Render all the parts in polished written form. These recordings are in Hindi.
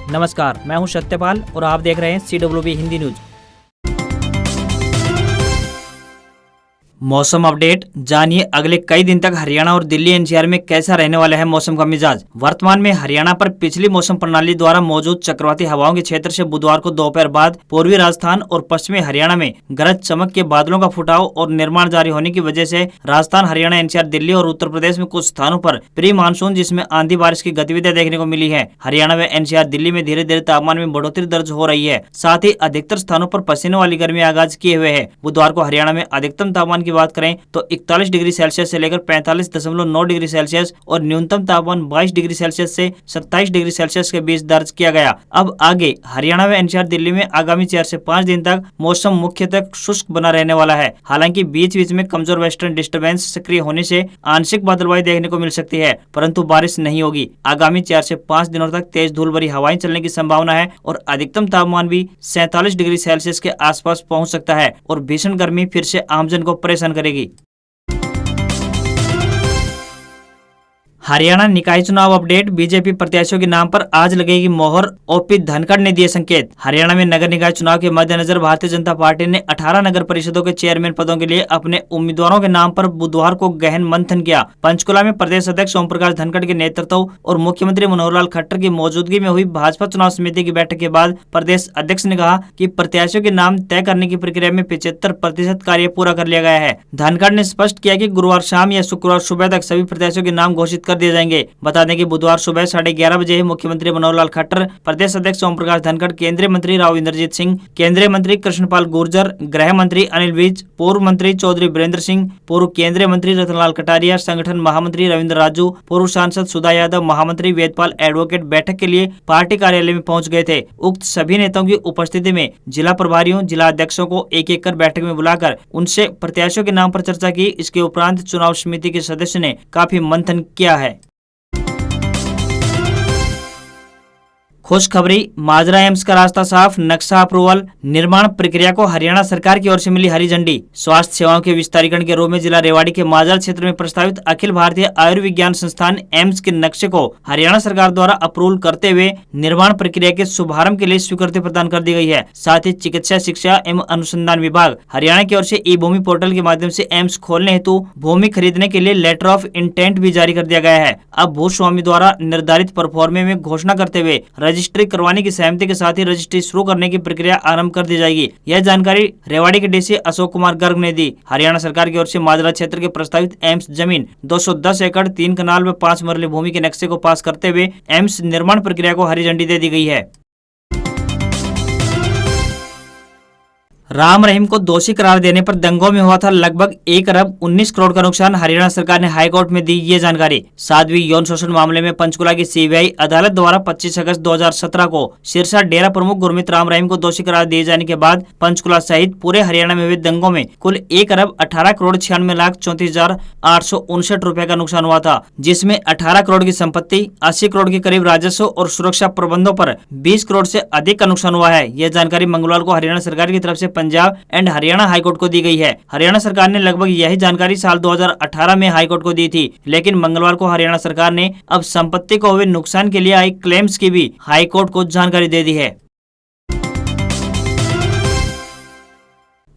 नमस्कार, मैं हूं सत्यपाल और आप देख रहे हैं CWB हिंदी न्यूज। मौसम अपडेट जानिए अगले कई दिन तक हरियाणा और दिल्ली एनसीआर में कैसा रहने वाला है मौसम का मिजाज। वर्तमान में हरियाणा पर पिछली मौसम प्रणाली द्वारा मौजूद चक्रवाती हवाओं के क्षेत्र से बुधवार को दोपहर बाद पूर्वी राजस्थान और पश्चिमी हरियाणा में गरज चमक के बादलों का फुटाव और निर्माण जारी होने की वजह से राजस्थान, हरियाणा, एनसीआर, दिल्ली और उत्तर प्रदेश में कुछ स्थानों पर प्री मानसून जिसमें आंधी बारिश की गतिविधियां देखने को मिली है। हरियाणा व एनसीआर, दिल्ली में धीरे धीरे तापमान में बढ़ोतरी दर्ज हो रही है। साथ ही अधिकतर स्थानों पर पसीने वाली गर्मी आगाज किए हुए है। बुधवार को हरियाणा में अधिकतम तापमान की बात करें तो 41 डिग्री सेल्सियस से लेकर 45.9 डिग्री सेल्सियस और न्यूनतम तापमान 22 डिग्री सेल्सियस से 27 डिग्री सेल्सियस के बीच दर्ज किया गया। अब आगे हरियाणा व एनसीआर, दिल्ली में आगामी 4 से 5 दिन तक मौसम मुख्यतः शुष्क बना रहने वाला है। हालांकि बीच बीच में कमजोर वेस्टर्न डिस्टर्बेंस सक्रिय होने से आंशिक बादलबाई देखने को मिल सकती है, परंतु बारिश नहीं होगी। आगामी 4 से 5 दिनों तक तेज धूल भरी हवाएं चलने की संभावना है और अधिकतम तापमान भी 47 डिग्री सेल्सियस के आसपास पहुंच सकता है और भीषण गर्मी फिर से आमजन को परेशान करेगी। हरियाणा निकाय चुनाव अपडेट। बीजेपी प्रत्याशियों के नाम पर आज लगेगी मोहर, ओपी धनखड़ ने दिए संकेत। हरियाणा में नगर निकाय चुनाव के मद्देनजर भारतीय जनता पार्टी ने 18 नगर परिषदों के चेयरमैन पदों के लिए अपने उम्मीदवारों के नाम पर बुधवार को गहन मंथन किया। पंचकुला में प्रदेश अध्यक्ष ओम प्रकाश धनखड़ के नेतृत्व और मुख्यमंत्री मनोहर लाल खट्टर की मौजूदगी में हुई भाजपा चुनाव समिति की बैठक के बाद प्रदेश अध्यक्ष ने कहा कि प्रत्याशियों के नाम तय करने की प्रक्रिया में 75% कार्य पूरा कर लिया गया है। धनखड़ ने स्पष्ट किया कि गुरुवार शाम या शुक्रवार सुबह तक सभी प्रत्याशियों के नाम घोषित कर दिए जाएंगे। बता दें कि बुधवार सुबह 11:30 बजे मुख्यमंत्री मनोहर लाल खट्टर, प्रदेश अध्यक्ष ओम प्रकाश धनखड़, केंद्रीय मंत्री राव इंद्रजीत सिंह, केंद्रीय मंत्री कृष्णपाल गुर्जर, गृह मंत्री अनिल विज, पूर्व मंत्री चौधरी वीरेंद्र सिंह, पूर्व केंद्रीय मंत्री रतनलाल कटारिया, संगठन महामंत्री रविंद्र राजू, पूर्व सांसद सुधा यादव, महामंत्री वेदपाल एडवोकेट बैठक के लिए पार्टी कार्यालय में पहुंच गए थे। उक्त सभी नेताओं की उपस्थिति में जिला प्रभारियों, जिला अध्यक्षों को एक एक कर बैठक में बुलाकर उनसे प्रत्याशियों के नाम पर चर्चा की। इसके उपरांत चुनाव समिति के सदस्य ने काफी मंथन किया है। खुशखबरी, माजरा एम्स का रास्ता साफ, नक्शा अप्रूवल, निर्माण प्रक्रिया को हरियाणा सरकार की ओर से मिली हरी झंडी। स्वास्थ्य सेवाओं के विस्तारीकरण के रूप में जिला रेवाड़ी के माजरा क्षेत्र में प्रस्तावित अखिल भारतीय आयुर्विज्ञान संस्थान एम्स के नक्शे को हरियाणा सरकार द्वारा अप्रूवल करते हुए निर्माण प्रक्रिया के शुभारंभ के लिए स्वीकृति प्रदान कर दी गई है। साथ ही चिकित्सा शिक्षा एवं अनुसंधान विभाग हरियाणा की ओर से ई भूमि पोर्टल के माध्यम से एम्स खोलने हेतु भूमि खरीदने के लिए लेटर ऑफ इंटेंट भी जारी कर दिया गया है। अब भूस्वामी द्वारा निर्धारित परफॉर्मे में घोषणा करते हुए रजिस्ट्री करवाने की सहमति के साथ ही रजिस्ट्री शुरू करने की प्रक्रिया आरंभ कर दी जाएगी। यह जानकारी रेवाड़ी के डीसी अशोक कुमार गर्ग ने दी। हरियाणा सरकार की ओर से माजरा क्षेत्र के प्रस्तावित एम्स जमीन 210 एकड़ 3 कनाल व 5 मरले भूमि के नक्शे को पास करते हुए एम्स निर्माण प्रक्रिया को हरी झंडी दे दी गई है। राम रहीम को दोषी करार देने पर दंगों में हुआ था लगभग 1 अरब 19 करोड़ का नुकसान। हरियाणा सरकार ने हाईकोर्ट में दी ये जानकारी। साध्वी यौन शोषण मामले में पंचकुला की सीबीआई अदालत द्वारा 25 अगस्त 2017 को सिरसा डेरा प्रमुख गुरमीत राम रहीम को दोषी करार दिए जाने के बाद पंचकुला सहित पूरे हरियाणा में हुए दंगों में कुल 1 अरब 18 करोड़ 96,34,859 रुपए का नुकसान हुआ था, जिसमें 18 करोड़ की संपत्ति, 80 करोड़ के करीब राजस्व और सुरक्षा प्रबंधों पर 20 करोड़ से अधिक का नुकसान हुआ है। यह जानकारी मंगलवार को हरियाणा सरकार की तरफ से पंजाब एंड हरियाणा हाईकोर्ट को दी गई है। हरियाणा सरकार ने लगभग यही जानकारी साल 2018 में हाईकोर्ट को दी थी, लेकिन मंगलवार को हरियाणा सरकार ने अब संपत्ति को हुए नुकसान के लिए आई क्लेम्स की भी हाईकोर्ट को जानकारी दे दी है।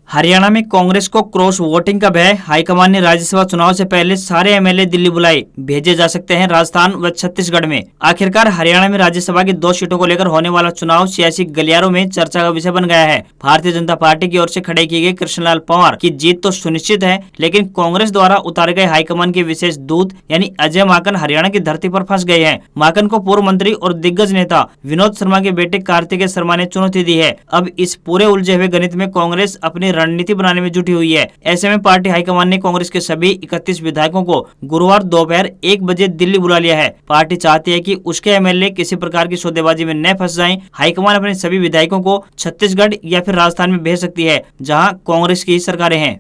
हरियाणा में कांग्रेस को क्रॉस वोटिंग का भय। हाईकमान ने राज्यसभा चुनाव से पहले सारे एमएलए दिल्ली बुलाए, भेजे जा सकते हैं राजस्थान व छत्तीसगढ़ में। आखिरकार हरियाणा में राज्यसभा की 2 सीटों को लेकर होने वाला चुनाव सियासी गलियारों में चर्चा का विषय बन गया है। भारतीय जनता पार्टी की ओर से खड़े किए गए कृष्णलाल पंवार की जीत तो सुनिश्चित है, लेकिन कांग्रेस द्वारा उतारे गए हाईकमान के विशेष दूत यानी अजय माकन हरियाणा की धरती पर फंस गए हैं। माकन को पूर्व मंत्री और दिग्गज नेता विनोद शर्मा के बेटे कार्तिकेय शर्मा ने चुनौती दी है। अब इस पूरे उलझे हुए गणित में कांग्रेस अपनी रणनीति बनाने में जुटी हुई है। ऐसे में पार्टी हाईकमान ने कांग्रेस के सभी 31 विधायकों को गुरुवार दोपहर 1 बजे दिल्ली बुला लिया है। पार्टी चाहती है कि उसके एमएलए किसी प्रकार की सौदेबाजी में न फंस जाएं। हाईकमान अपने सभी विधायकों को छत्तीसगढ़ या फिर राजस्थान में भेज सकती है, जहां कांग्रेस की सरकारें हैं।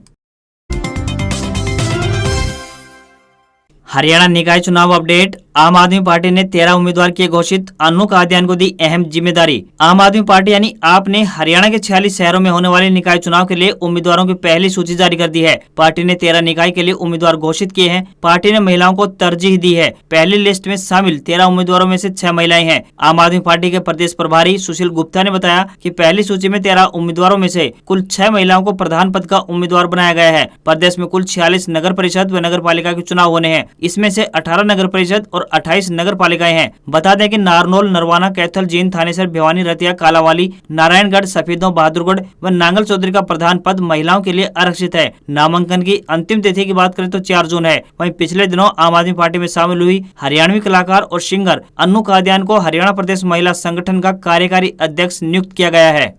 हरियाणा निकाय चुनाव अपडेट। आम आदमी पार्टी ने 13 उम्मीदवार किए घोषित, अन्नू कादियान को दी अहम जिम्मेदारी। आम आदमी पार्टी यानी आप ने हरियाणा के 46 शहरों में होने वाले निकाय चुनाव के लिए उम्मीदवारों की पहली सूची जारी कर दी है। पार्टी ने 13 निकाय के लिए उम्मीदवार घोषित किए हैं। पार्टी ने महिलाओं को तरजीह दी है। पहली लिस्ट में शामिल 13 उम्मीदवारों में से 6 महिलाएं हैं। आम आदमी पार्टी के प्रदेश प्रभारी सुशील गुप्ता ने बताया कि पहली सूची में 13 उम्मीदवारों में से कुल 6 महिलाओं को प्रधान पद का उम्मीदवार बनाया गया है। प्रदेश में कुल 46 नगर परिषद व नगर पालिका के चुनाव होने हैं। इसमें से 18 नगर परिषद और 28 नगर पालिकाएं हैं। बता दें कि नारनौल, नरवाना, कैथल, जींद, थानेसर, भिवानी, रतिया, कालावाली, नारायणगढ़, सफेदों, बहादुरगढ़ व नांगल चौधरी का प्रधान पद महिलाओं के लिए आरक्षित है। नामांकन की अंतिम तिथि की बात करें तो 4 जून है। वहीं पिछले दिनों आम आदमी पार्टी में शामिल हुई हरियाणवी कलाकार और सिंगर अन्नू कादियान को हरियाणा प्रदेश महिला संगठन का कार्यकारी अध्यक्ष नियुक्त किया गया है।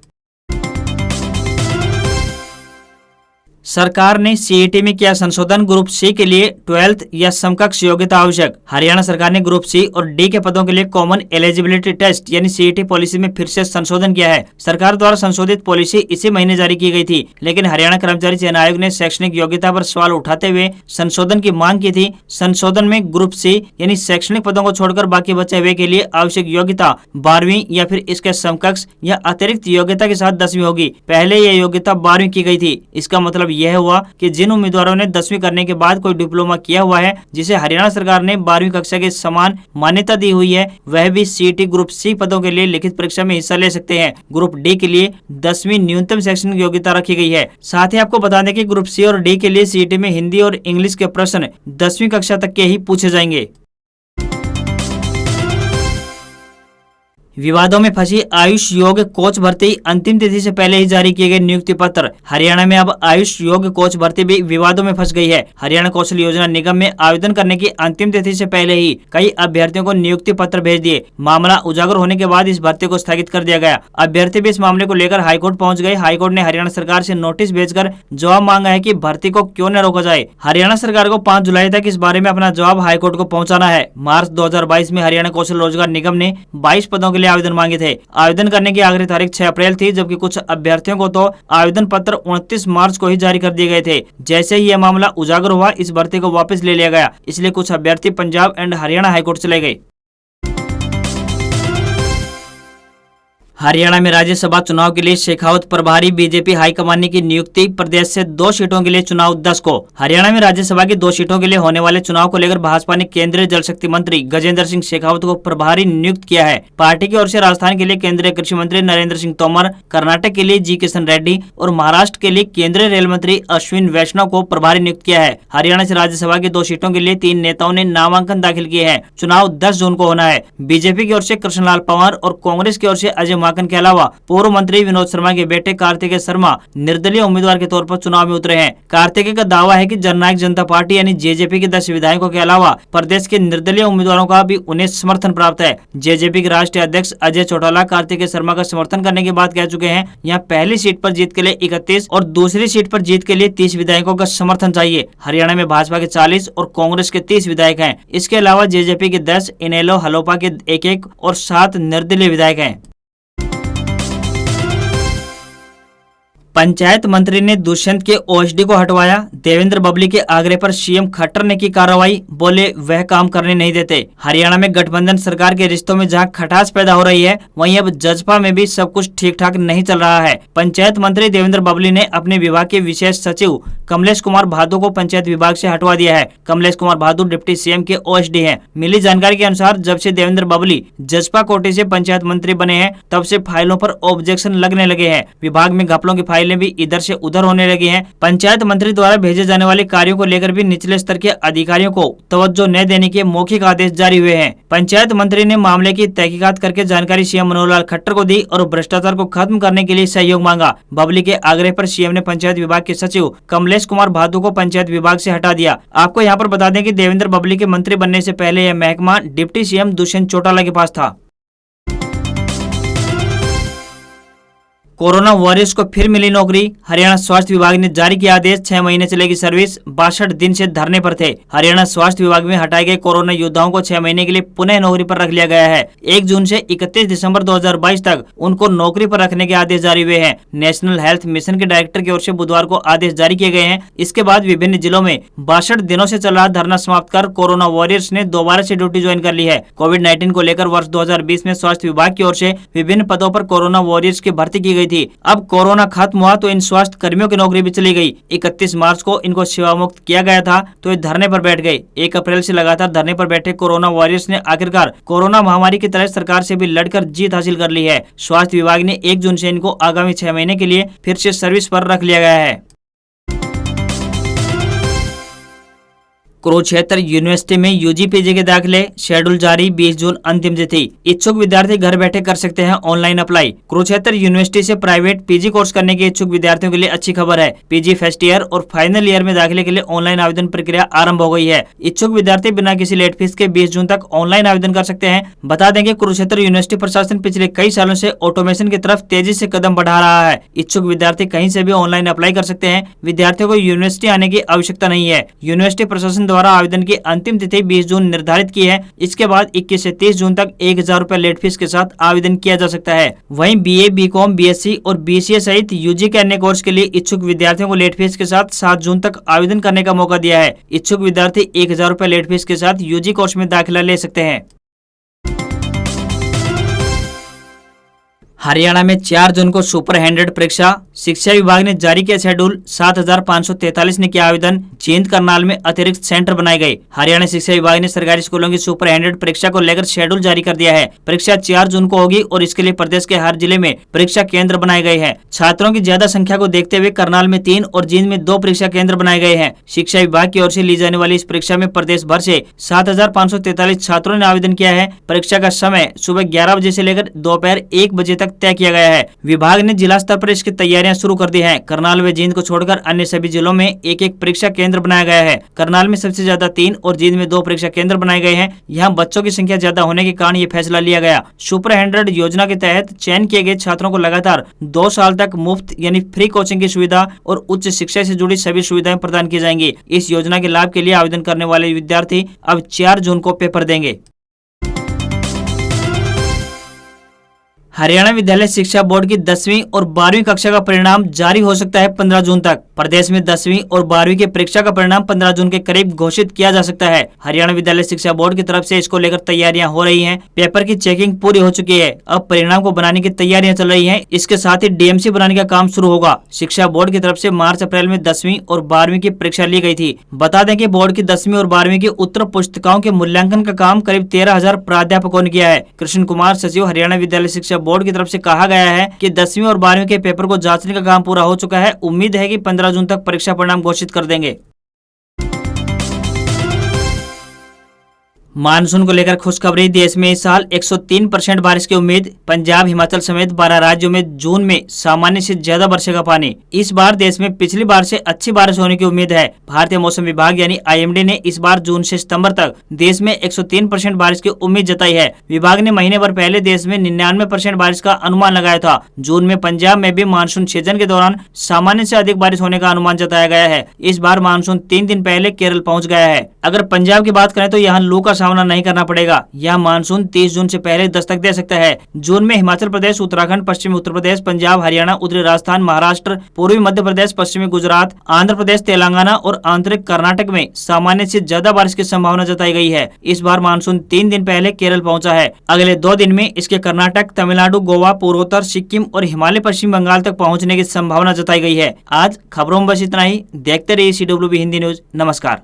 सरकार ने सीईटी में किया संशोधन, ग्रुप सी के लिए 12th या समकक्ष योग्यता आवश्यक। हरियाणा सरकार ने ग्रुप सी और डी के पदों के लिए कॉमन एलिजिबिलिटी टेस्ट यानी सीईटी पॉलिसी में फिर से संशोधन किया है। सरकार द्वारा संशोधित पॉलिसी इसी महीने जारी की गई थी, लेकिन हरियाणा कर्मचारी चयन आयोग ने शैक्षणिक योग्यता पर सवाल उठाते हुए संशोधन की मांग की थी। संशोधन में ग्रुप सी यानी शैक्षणिक पदों को छोड़कर बाकी बचे हुए के लिए आवश्यक योग्यता 12वीं या फिर इसके समकक्ष या अतिरिक्त योग्यता के साथ 10वीं होगी। पहले यह योग्यता 12वीं की गई थी। इसका मतलब यह हुआ कि जिन उम्मीदवारों ने 10वीं करने के बाद कोई डिप्लोमा किया हुआ है, जिसे हरियाणा सरकार ने 12वीं कक्षा के समान मान्यता दी हुई है, वह भी सीईटी ग्रुप सी पदों के लिए लिखित परीक्षा में हिस्सा ले सकते हैं। ग्रुप डी के लिए 10वीं न्यूनतम शैक्षणिक योग्यता रखी गई है। साथ ही आपको बता दें कि ग्रुप सी और डी के लिए सीईटी में हिंदी और इंग्लिश के प्रश्न 10वीं कक्षा तक के ही पूछे जाएंगे। विवादों में फंसी आयुष योग कोच भर्ती, अंतिम तिथि से पहले ही जारी किए गए नियुक्ति पत्र। हरियाणा में अब आयुष योग कोच भर्ती भी विवादों में फंस गई है। हरियाणा कौशल योजना निगम में आवेदन करने की अंतिम तिथि से पहले ही कई अभ्यर्थियों को नियुक्ति पत्र भेज दिए। मामला उजागर होने के बाद इस भर्ती को स्थगित कर दिया गया। अभ्यर्थी भी इस मामले को लेकर हाईकोर्ट पहुंच गए। हाईकोर्ट ने हरियाणा सरकार से नोटिस भेजकर जवाब मांगा है कि भर्ती को क्यों न रोका जाए। हरियाणा सरकार को 5 जुलाई तक इस बारे में अपना जवाब हाईकोर्ट को पहुँचाना है। मार्च 2022 में हरियाणा कौशल रोजगार निगम ने 22 पदों के लिए आवेदन मांगे थे। आवेदन करने की आखिरी तारीख 6 अप्रैल थी, जबकि कुछ अभ्यर्थियों को तो आवेदन पत्र 29 मार्च को ही जारी कर दिए गए थे। जैसे ही यह मामला उजागर हुआ, इस भर्ती को वापस ले लिया गया। इसलिए कुछ अभ्यर्थी पंजाब एंड हरियाणा हाईकोर्ट चले गए। हरियाणा में राज्यसभा चुनाव के लिए शेखावत प्रभारी बीजेपी हाईकमान की नियुक्ति। प्रदेश से 2 सीटों के लिए चुनाव 10 को। हरियाणा में राज्यसभा की 2 सीटों के लिए होने वाले चुनाव को लेकर भाजपा ने केंद्रीय जल शक्ति मंत्री गजेंद्र सिंह शेखावत को प्रभारी नियुक्त किया है। पार्टी की ओर से राजस्थान के लिए केंद्रीय कृषि मंत्री नरेंद्र सिंह तोमर, कर्नाटक के लिए जी किशन रेड्डी और महाराष्ट्र के लिए केंद्रीय रेल मंत्री अश्विन वैष्णव को प्रभारी नियुक्त किया है। हरियाणा से राज्यसभा की 2 सीटों के लिए 3 नेताओं ने नामांकन दाखिल किए हैं। चुनाव 10 जून को होना है। बीजेपी की ओर से कृष्णलाल पंवार और कांग्रेस की ओर से अजय माकन के अलावा पूर्व मंत्री विनोद शर्मा के बेटे कार्तिकेय शर्मा निर्दलीय उम्मीदवार के तौर पर चुनाव में उतरे हैं। कार्तिकेय का दावा है कि जननायक जनता पार्टी यानी जेजेपी के 10 विधायकों के अलावा प्रदेश के निर्दलीय उम्मीदवारों का भी उन्हें समर्थन प्राप्त है। जेजेपी के राष्ट्रीय अध्यक्ष अजय चौटाला कार्तिकेय शर्मा का समर्थन करने की बात कह चुके हैं। यहाँ पहली सीट पर जीत के लिए 31 और दूसरी सीट पर जीत के लिए 30 विधायकों का समर्थन चाहिए। हरियाणा में भाजपा के 40 और कांग्रेस के 30 विधायक हैं। इसके अलावा जेजेपी के 10, इनेलो, हलोपा के 1-1 और 7 निर्दलीय विधायक हैं। पंचायत मंत्री ने दुष्यंत के ओएसडी को हटवाया। देवेंद्र बबली के आग्रह पर सीएम खट्टर ने की कार्रवाई, बोले वह काम करने नहीं देते। हरियाणा में गठबंधन सरकार के रिश्तों में जहां खटास पैदा हो रही है, वहीं अब जजपा में भी सब कुछ ठीक ठाक नहीं चल रहा है। पंचायत मंत्री देवेंद्र बबली ने अपने विभाग के विशेष सचिव कमलेश कुमार भादु को पंचायत विभाग से हटवा दिया है। कमलेश कुमार भादु डिप्टी सीएम के ओएसडी हैं। मिली जानकारी के अनुसार जब से देवेंद्र बबली जजपा कोटे से पंचायत मंत्री बने हैं, तब से फाइलों पर ऑब्जेक्शन लगने लगे हैं। विभाग में घपलों की फाइलें भी इधर से उधर होने लगी हैं। पंचायत मंत्री द्वारा भेजे जाने वाले कार्यों को लेकर भी निचले स्तर के अधिकारियों को तवज्जो न देने के मौखिक आदेश जारी हुए हैं। पंचायत मंत्री ने मामले की तहकीकात करके जानकारी सीएम मनोहर लाल खट्टर को दी और भ्रष्टाचार को खत्म करने के लिए सहयोग मांगा। बबली के आग्रह पर सीएम ने पंचायत विभाग के सचिव कमलेश कुमार भादु को पंचायत विभाग से हटा दिया। आपको यहाँ पर बता दें कि देवेंद्र बबली के मंत्री बनने से पहले यह महकमा डिप्टी सीएम दुष्यंत चौटाला के पास था। कोरोना वॉरियर्स को फिर मिली नौकरी। हरियाणा स्वास्थ्य विभाग ने जारी किया आदेश, 6 महीने चलेगी सर्विस। 62 दिन से धरने पर थे। हरियाणा स्वास्थ्य विभाग में हटाए गए कोरोना योद्धाओं को 6 महीने के लिए पुनः नौकरी पर रख लिया गया है। 1 जून से 31 दिसंबर 2022 तक उनको नौकरी पर रखने के आदेश जारी हुए हैं। नेशनल हेल्थ मिशन के डायरेक्टर की ओर से बुधवार को आदेश जारी किए गए हैं। इसके बाद विभिन्न जिलों में 62 दिनों से चल रहा धरना समाप्त कर कोरोना वॉरियर्स ने दोबारा से ड्यूटी ज्वाइन कर ली है। कोविड-19 को लेकर वर्ष 2020 में स्वास्थ्य विभाग की ओर से विभिन्न पदों पर कोरोना वॉरियर्स की भर्ती की गई थी। अब कोरोना खत्म हुआ तो इन स्वास्थ्य कर्मियों की नौकरी भी चली गई। 31 मार्च को इनको सेवा मुक्त किया गया था तो ये धरने पर बैठ गए। 1 अप्रैल से लगातार धरने पर बैठे कोरोना वॉरियर्स ने आखिरकार कोरोना महामारी की तरह सरकार से भी लड़कर जीत हासिल कर ली है। स्वास्थ्य विभाग ने 1 जून से इनको आगामी 6 महीने के लिए फिर से सर्विस पर रख लिया गया है। कुरुक्षेत्र यूनिवर्सिटी में यूजी पीजी के दाखिले शेड्यूल जारी, 20 जून अंतिम तिथि। इच्छुक विद्यार्थी घर बैठे कर सकते हैं ऑनलाइन अप्लाई। कुरुक्षेत्र यूनिवर्सिटी से प्राइवेट पीजी कोर्स करने के इच्छुक विद्यार्थियों के लिए अच्छी खबर है। पीजी फर्स्ट ईयर और फाइनल ईयर में दाखिले के लिए ऑनलाइन आवेदन प्रक्रिया आरंभ हो गई है। इच्छुक विद्यार्थी बिना किसी लेट फीस के 20 जून तक ऑनलाइन आवेदन कर सकते हैं। बता दें कि कुरुक्षेत्र यूनिवर्सिटी प्रशासन पिछले कई सालों से ऑटोमेशन की तरफ तेजी से कदम बढ़ा रहा है। इच्छुक विद्यार्थी कहीं से भी ऑनलाइन अप्लाई कर सकते हैं। विद्यार्थियों को यूनिवर्सिटी आने की आवश्यकता नहीं है। यूनिवर्सिटी प्रशासन द्वारा आवेदन की अंतिम तिथि 20 जून निर्धारित की है। इसके बाद 21 से 30 जून तक 1000 रुपए लेट फीस के साथ आवेदन किया जा सकता है। वहीं बीए, बीकॉम, बीएससी और बीसीए सहित यूजी के अन्य कोर्स के लिए इच्छुक विद्यार्थियों को लेट फीस के साथ 7 जून तक आवेदन करने का मौका दिया है। इच्छुक विद्यार्थी 1000 रुपए लेट फीस के साथ यूजी कोर्स में दाखिला ले सकते हैं। हरियाणा में 4 जून को सुपर 100 परीक्षा। शिक्षा विभाग ने जारी किया शेड्यूल। 7543 ने किया आवेदन। जींद करनाल में अतिरिक्त सेंटर बनाए गए। हरियाणा शिक्षा विभाग ने सरकारी स्कूलों की सुपर 100 परीक्षा को लेकर शेड्यूल जारी कर दिया है। परीक्षा 4 जून को होगी और इसके लिए प्रदेश के हर जिले में परीक्षा केंद्र बनाए गए हैं। छात्रों की ज्यादा संख्या को देखते हुए करनाल में 3 और जींद में 2 परीक्षा केंद्र बनाए गए हैं। शिक्षा विभाग की ओर से ली जाने वाली इस परीक्षा में प्रदेश भर से 7543 छात्रों ने आवेदन किया है। परीक्षा का समय सुबह 11 बजे से लेकर दोपहर 1 बजे तक तय किया गया है। विभाग ने जिला स्तर पर इसकी तैयारियां शुरू कर दी हैं। करनाल व जींद को छोड़कर अन्य सभी जिलों में एक एक परीक्षा केंद्र बनाया गया है। करनाल में सबसे ज्यादा 3 और जींद में 2 परीक्षा केंद्र बनाए गए हैं। यहाँ बच्चों की संख्या ज्यादा होने के कारण ये फैसला लिया गया। सुपर 100 योजना के तहत चयन किए गए छात्रों को लगातार 2 साल तक मुफ्त यानी फ्री कोचिंग की सुविधा और उच्च शिक्षा से जुड़ी सभी सुविधाएं प्रदान की जाएंगी। इस योजना के लाभ के लिए आवेदन करने वाले विद्यार्थी अब 4 जून को पेपर देंगे। हरियाणा विद्यालय शिक्षा बोर्ड की 10वीं और 12वीं कक्षा का परिणाम जारी हो सकता है 15 जून तक। प्रदेश में 10वीं और 12वीं की परीक्षा का परिणाम 15 जून के करीब घोषित किया जा सकता है। हरियाणा विद्यालय शिक्षा बोर्ड की तरफ से इसको लेकर तैयारियां हो रही हैं। पेपर की चेकिंग पूरी हो चुकी है। अब परिणाम को बनाने की तैयारियां चल रही हैं। इसके साथ ही डीएमसी बनाने का काम शुरू होगा। शिक्षा बोर्ड की तरफ से मार्च अप्रैल में 10वीं और 12वीं की परीक्षा ली गई थी। बता दें कि बोर्ड की 10वीं और 12वीं की उत्तर पुस्तिकाओं के मूल्यांकन का काम करीब 13,000 प्राध्यापकों ने किया है। कृष्ण कुमार, सचिव, हरियाणा विद्यालय शिक्षा बोर्ड की तरफ से कहा गया है कि 10वीं और 12वीं के पेपर को जांचने का काम पूरा हो चुका है। उम्मीद है कि 15 जून तक परीक्षा परिणाम घोषित कर देंगे। मानसून को लेकर खुशखबरी। देश में इस साल 103% बारिश की उम्मीद। पंजाब, हिमाचल समेत 12 राज्यों में जून में सामान्य से ज्यादा बरसेगा पानी। इस बार देश में पिछली बार से अच्छी बारिश होने की उम्मीद है। भारतीय मौसम विभाग यानी आईएमडी ने इस बार जून से सितंबर तक देश में 103% बारिश की उम्मीद जताई है। विभाग ने महीने भर पहले देश में 99% बारिश का अनुमान लगाया था। जून में पंजाब में भी मानसून सीजन के दौरान सामान्य से अधिक बारिश होने का अनुमान जताया गया है। इस बार मानसून 3 दिन पहले केरल पहुँच गया है। अगर पंजाब की बात करें तो यहाँ लू का सामना नहीं करना पड़ेगा। यह मानसून 30 जून से पहले दस्तक दे सकता है। जून में हिमाचल प्रदेश, उत्तराखंड, पश्चिमी उत्तर प्रदेश, पंजाब, हरियाणा, उत्तरी राजस्थान, महाराष्ट्र, पूर्वी मध्य प्रदेश, पश्चिमी गुजरात, आंध्र प्रदेश, तेलंगाना और आंतरिक कर्नाटक में सामान्य से ज्यादा बारिश की संभावना जताई गई है। इस बार मानसून 3 दिन पहले केरल पहुंचा है। अगले 2 दिन में इसके कर्नाटक, तमिलनाडु, गोवा, पूर्वोत्तर, सिक्किम और हिमालय पश्चिम बंगाल तक पहुँचने की संभावना जताई गई है। आज खबरों में बस इतना ही। देखते रहिए CWB हिंदी न्यूज। नमस्कार।